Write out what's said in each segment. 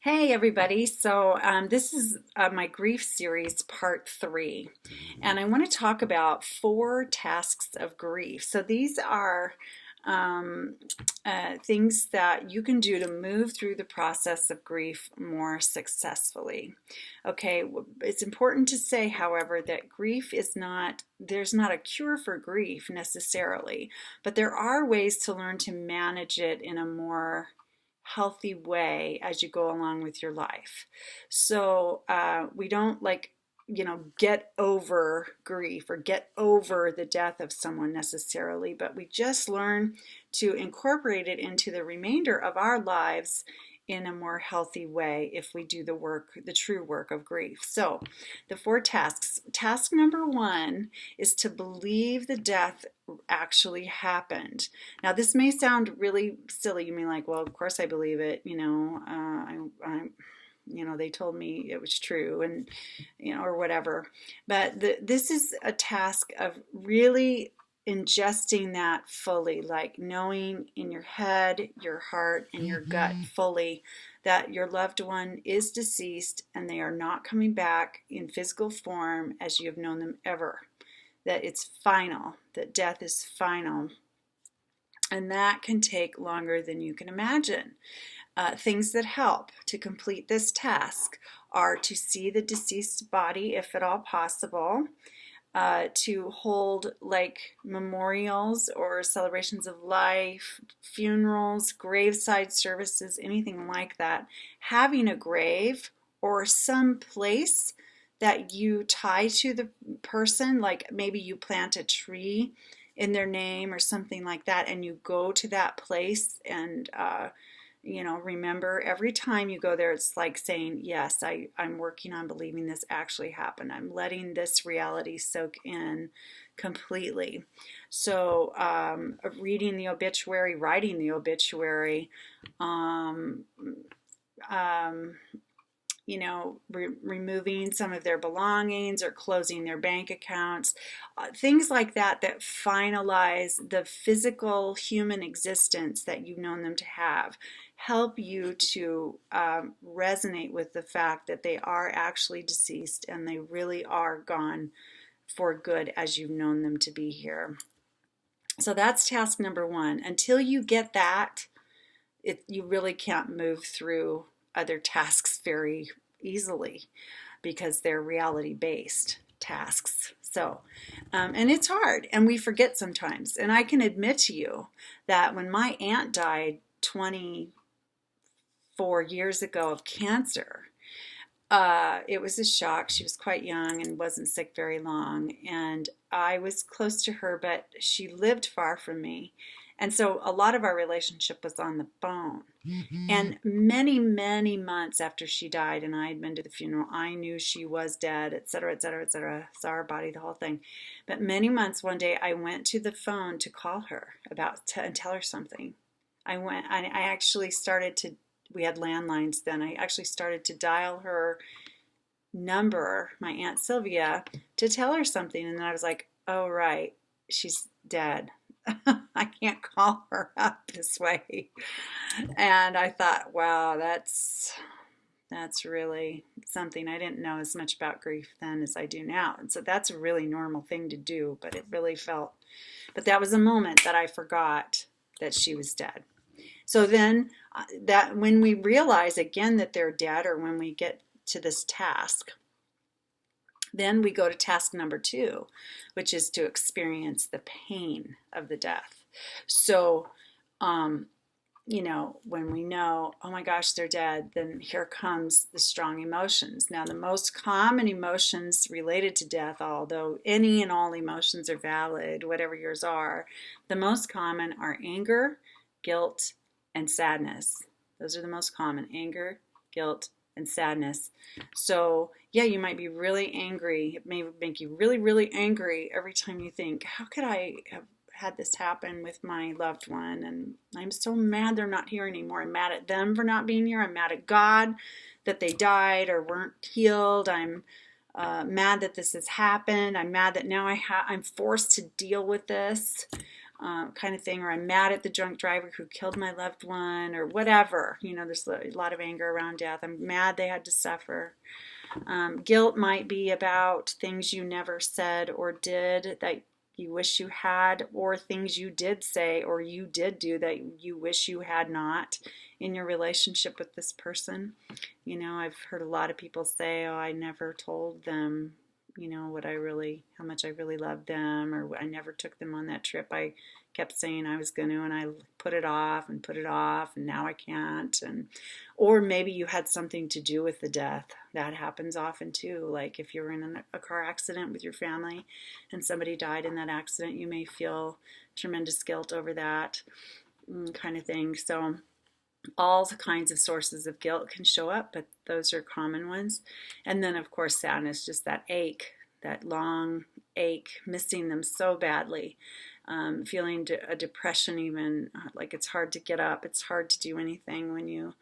Hey everybody, so this is my grief series part 3, and I want to talk about 4 tasks of grief. So these are um, things that you can do to move through the process of grief more successfully. Okay, it's important to say, however, that grief is not, there's not a cure for grief necessarily, but there are ways to learn to manage it in a more healthy way as you go along with your life. So we don't get over grief or get over the death of someone necessarily, but we just learn to incorporate it into the remainder of our lives in a more healthy way if we do the work, the true work of grief. So the 4 tasks. Task number 1 is to believe the death actually happened. Now, this may sound really silly. You may like, well, of course I believe it. They told me it was true, and or whatever. But this is a task of really ingesting that fully, like knowing in your head, your heart, and your gut fully that your loved one is deceased and they are not coming back in physical form as you have known them ever. That it's final, that death is final. And that can take longer than you can imagine. Things that help to complete this task are to see the deceased body, if at all possible, to hold like memorials or celebrations of life, funerals, graveside services, anything like that. Having a grave or some place that you tie to the person, like maybe you plant a tree in their name or something like that, and you go to that place and remember every time you go there, it's like saying, yes, I'm working on believing this actually happened. I'm letting this reality soak in completely. So reading the obituary, writing the obituary, removing some of their belongings or closing their bank accounts, things like that that finalize the physical human existence that you've known them to have, help you to resonate with the fact that they are actually deceased and they really are gone for good as you've known them to be here. So that's task number 1. Until you get that, you really can't move through other tasks very easily because they're reality-based tasks. So, and it's hard, and we forget sometimes. And I can admit to you that when my aunt died 24 years ago of cancer, it was a shock. She was quite young and wasn't sick very long, and I was close to her, but she lived far from me. And so a lot of our relationship was on the phone. And many, many months after she died and I had been to the funeral, I knew she was dead, et cetera, et cetera, et cetera. Saw her body, the whole thing. But many months, one day, I went to the phone to call her and tell her something. I actually started to, we had landlines then, I actually started to dial her number, my Aunt Sylvia, to tell her something. And then I was like, oh, right, she's dead. I can't call her up this way. And I thought, wow, that's really something. I didn't know as much about grief then as I do now. And so that's a really normal thing to do, but it really felt, but that was a moment that I forgot that she was dead. So then that when we realize again that they're dead, or when we get to this task, then we go to task number 2, which is to experience the pain of the death. So, when we know, oh my gosh, they're dead, then here comes the strong emotions. Now, the most common emotions related to death, although any and all emotions are valid, whatever yours are, the most common are anger, guilt, and sadness. Those are the most common: anger, guilt, and sadness. So yeah, you might be really angry. It may make you really, really angry every time you think, how could I have had this happen with my loved one? And I'm so mad they're not here anymore. I'm mad at them for not being here. I'm mad at God that they died or weren't healed. I'm mad that this has happened. I'm mad that now I'm forced to deal with this. kind of thing, or I'm mad at the drunk driver who killed my loved one, or whatever. There's a lot of anger around death. I'm mad they had to suffer. Guilt might be about things you never said or did that you wish you had, or things you did say or you did do that you wish you had not in your relationship with this person. I've heard a lot of people say, oh, I never told them, how much I really loved them, or I never took them on that trip. I kept saying I was going to, and I put it off, and now I can't. Or maybe you had something to do with the death. That happens often too. Like if you're in a car accident with your family and somebody died in that accident, you may feel tremendous guilt over that kind of thing. So all kinds of sources of guilt can show up, but those are common ones. And then, of course, sadness, just that ache, that long ache, missing them so badly, feeling a depression even, like it's hard to get up, it's hard to do anything when you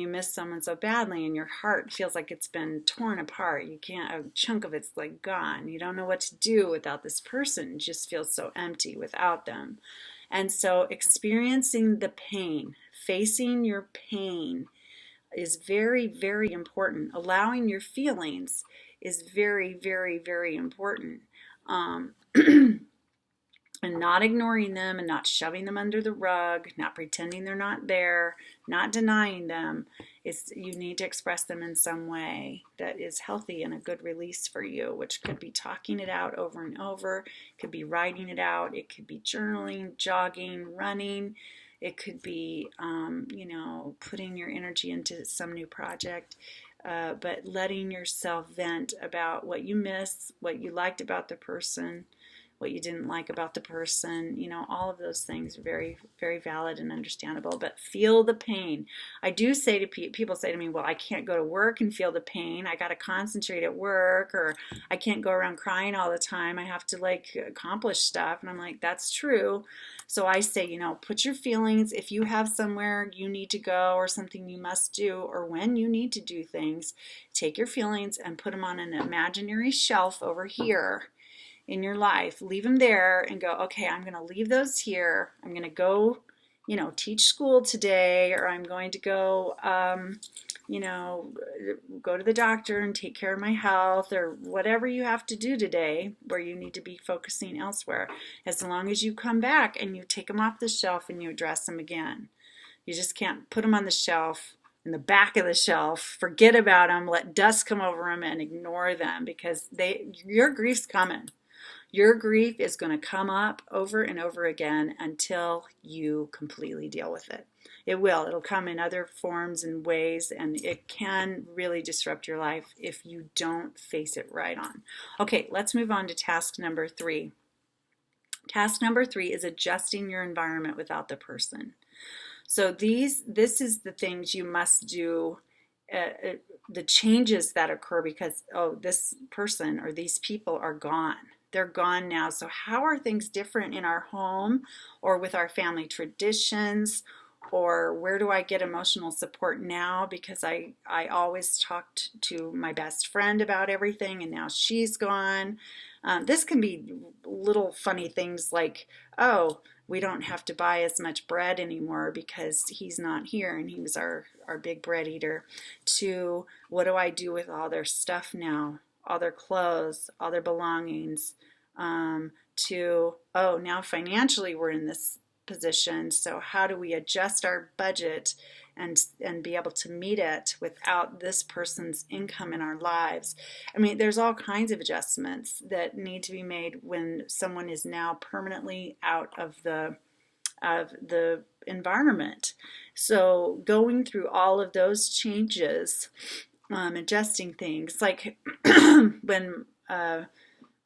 miss someone so badly, and your heart feels like it's been torn apart. You can't, a chunk of it's like gone. You don't know what to do without this person. It just feels so empty without them. And so experiencing the pain, facing your pain is very, very important. Allowing your feelings is very, very, very important. And not ignoring them and not shoving them under the rug, not pretending they're not there, not denying them. You need to express them in some way that is healthy and a good release for you, which could be talking it out over and over. It could be writing it out. It could be journaling, jogging, running. It could be, putting your energy into some new project. But letting yourself vent about what you miss, what you liked about the person, what you didn't like about the person, all of those things are very, very valid and understandable, but feel the pain. I do say to people say to me, well, I can't go to work and feel the pain. I got to concentrate at work, or I can't go around crying all the time. I have to accomplish stuff. And I'm like, that's true. So I say, put your feelings, if you have somewhere you need to go or something you must do, or when you need to do things, take your feelings and put them on an imaginary shelf over here in your life. Leave them there and go, okay, I'm going to leave those here. I'm going to go, teach school today, or I'm going to go, go to the doctor and take care of my health, or whatever you have to do today where you need to be focusing elsewhere. As long as you come back and you take them off the shelf and you address them again. You just can't put them on the shelf, in the back of the shelf, forget about them, let dust come over them and ignore them, because your grief's coming. Your grief is going to come up over and over again until you completely deal with it. It will. It'll come in other forms and ways, and it can really disrupt your life if you don't face it right on. Okay, let's move on to task number 3. Task number 3 is adjusting your environment without the person. So this is the things you must do, the changes that occur because, this person or these people are gone. They're gone now. So how are things different in our home or with our family traditions? Or where do I get emotional support now? Because I always talked to my best friend about everything, and now she's gone. This can be little funny things like, oh, we don't have to buy as much bread anymore because he's not here and he was our big bread eater. To, what do I do with all their stuff now? All their clothes, all their belongings, to, oh, now financially we're in this position, so how do we adjust our budget and be able to meet it without this person's income in our lives? I mean, there's all kinds of adjustments that need to be made when someone is now permanently out of the environment. So going through all of those changes, adjusting things, like when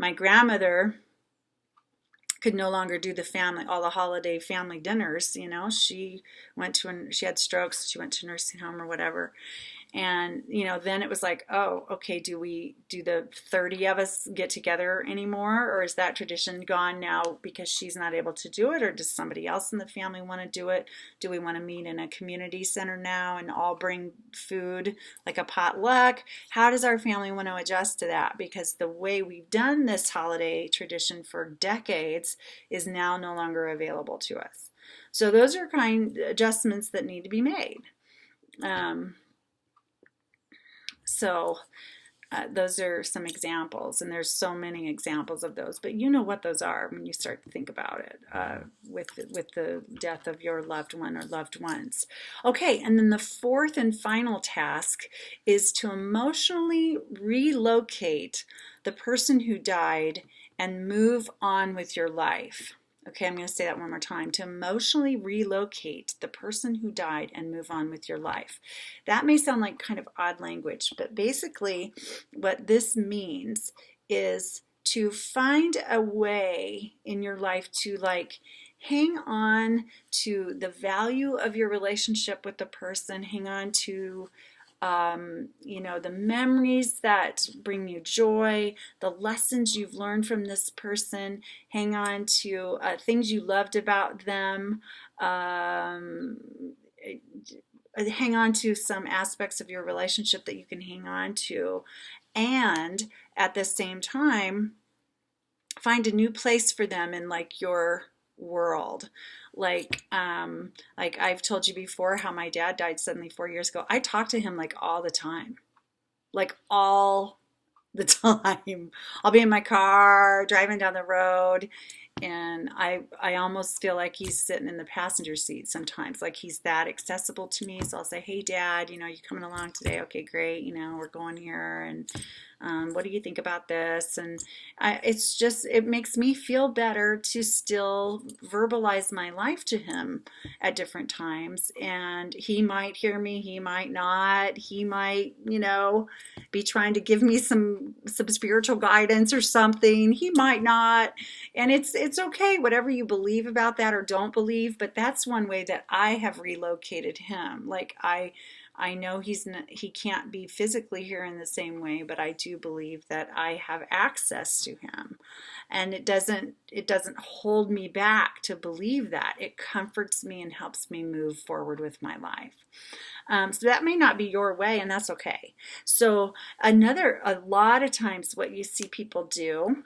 my grandmother could no longer do all the holiday family dinners, she went she had strokes, she went to a nursing home or whatever. And, then it was like, oh, okay, do the 30 of us get together anymore? Or is that tradition gone now because she's not able to do it? Or does somebody else in the family want to do it? Do we want to meet in a community center now and all bring food like a potluck? How does our family want to adjust to that? Because the way we've done this holiday tradition for decades is now no longer available to us. So those are adjustments that need to be made. So those are some examples, and there's so many examples of those, but you know what those are when you start to think about it with the death of your loved one or loved ones. Okay, and then the fourth and final task is to emotionally relocate the person who died and move on with your life. Okay, I'm going to say that one more time. To emotionally relocate the person who died and move on with your life. That may sound like kind of odd language, but basically what this means is to find a way in your life to hang on to the value of your relationship with the person, hang on to the memories that bring you joy, the lessons you've learned from this person, hang on to things you loved about them, hang on to some aspects of your relationship that you can hang on to, and at the same time, find a new place for them in your world. Like I've told you before how my dad died suddenly 4 years ago. I talk to him all the time. All the time. I'll be in my car driving down the road, and I almost feel like he's sitting in the passenger seat sometimes. He's that accessible to me. So I'll say, hey Dad, you coming along today? Okay, great. We're going here, and what do you think about this? And it makes me feel better to still verbalize my life to him at different times. And he might hear me, he might not. He might, be trying to give me some spiritual guidance or something. He might not. And it's okay, whatever you believe about that or don't believe. But that's one way that I have relocated him. I know he can't be physically here in the same way, but I do believe that I have access to him. And it doesn't hold me back to believe that. It comforts me and helps me move forward with my life. So that may not be your way, and that's okay. So a lot of times what you see people do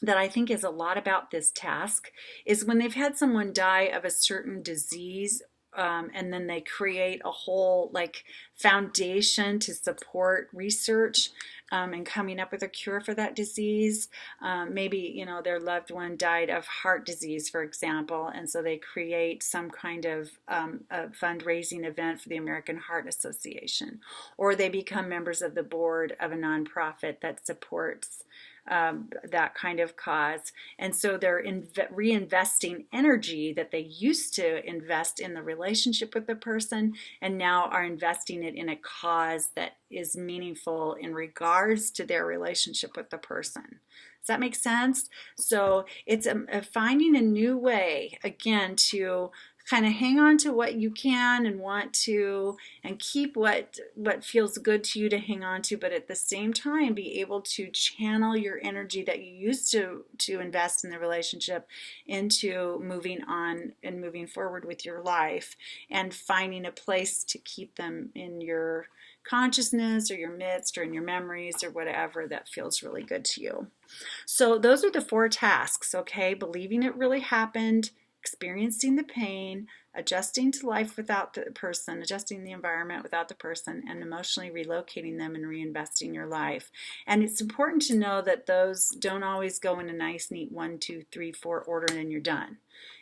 that I think is a lot about this task is when they've had someone die of a certain disease, and then they create a whole foundation to support research and coming up with a cure for that disease. Maybe their loved one died of heart disease, for example, and so they create some kind of a fundraising event for the American Heart Association, or they become members of the board of a nonprofit that supports that kind of cause. And so they're reinvesting energy that they used to invest in the relationship with the person, and now are investing it in a cause that is meaningful in regards to their relationship with the person. Does that make sense? So it's finding a new way, again, to kind of hang on to what you can and want to, and keep what feels good to you to hang on to, but at the same time be able to channel your energy that you used to invest in the relationship into moving on and moving forward with your life, and finding a place to keep them in your consciousness or your midst or in your memories or whatever that feels really good to you. So those are the 4 tasks, okay? Believing it really happened, experiencing the pain, adjusting to life without the person, adjusting the environment without the person, and emotionally relocating them and reinvesting your life. And it's important to know that those don't always go in a nice, neat 1, 2, 3, 4 order and then you're done.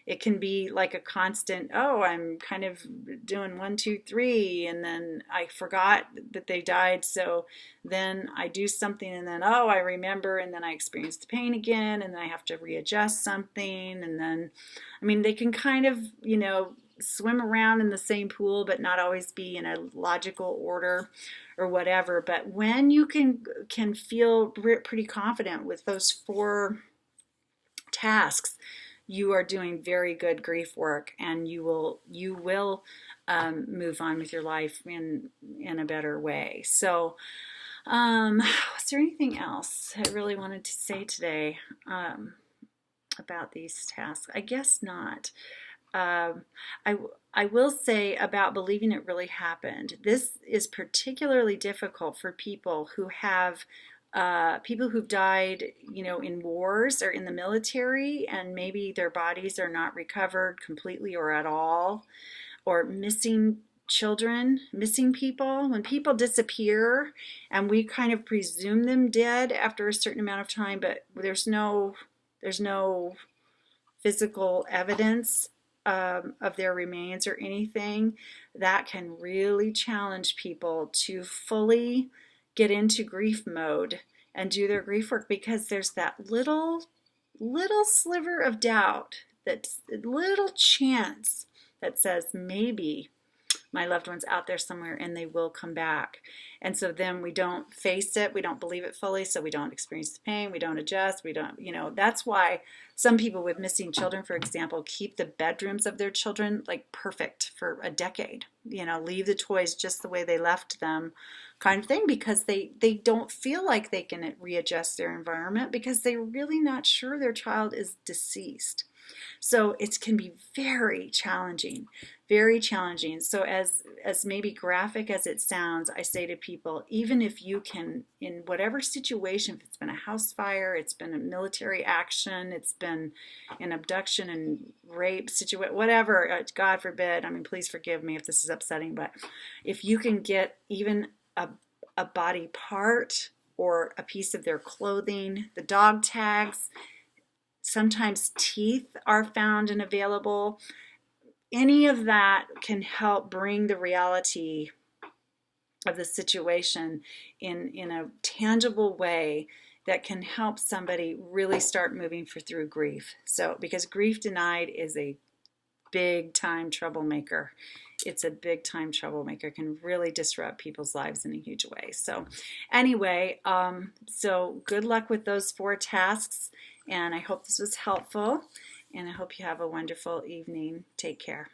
It can be like a constant, oh, I'm kind of doing 1, 2, 3, and then I forgot that they died, so then I do something, and then, oh, I remember, and then I experience the pain again, and then I have to readjust something, and then, they can kind of, swim around in the same pool, but not always be in a logical order or whatever. But when you can feel pretty confident with those 4 tasks, you are doing very good grief work, and you will move on with your life in a better way. So, was there anything else I really wanted to say today about these tasks? I guess not. Um, I, I will say about believing it really happened. This is particularly difficult for people who've died, in wars or in the military, and maybe their bodies are not recovered completely or at all, or missing children, missing people. When people disappear and we kind of presume them dead after a certain amount of time, but there's no physical evidence of their remains or anything, that can really challenge people to fully get into grief mode and do their grief work, because there's that little sliver of doubt, that little chance that says maybe my loved one's out there somewhere and they will come back. And so then we don't face it, we don't believe it fully, so we don't experience the pain, we don't adjust, we don't, that's why some people with missing children, for example, keep the bedrooms of their children like perfect for a decade, leave the toys just the way they left them, kind of thing, because they don't feel like they can readjust their environment, because they're really not sure their child is deceased. So it can be very challenging, very challenging. So as maybe graphic as it sounds, I say to people, even if you can, in whatever situation, if it's been a house fire, it's been a military action, it's been an abduction and rape situation, whatever, God forbid, please forgive me if this is upsetting, but if you can get even a body part or a piece of their clothing, the dog tags, sometimes teeth are found and available. Any of that can help bring the reality of the situation in a tangible way that can help somebody really start moving through grief. So, because grief denied is a big time troublemaker. It's a big time troublemaker. It can really disrupt people's lives in a huge way. So anyway, so good luck with those 4 tasks. And I hope this was helpful. And I hope you have a wonderful evening. Take care.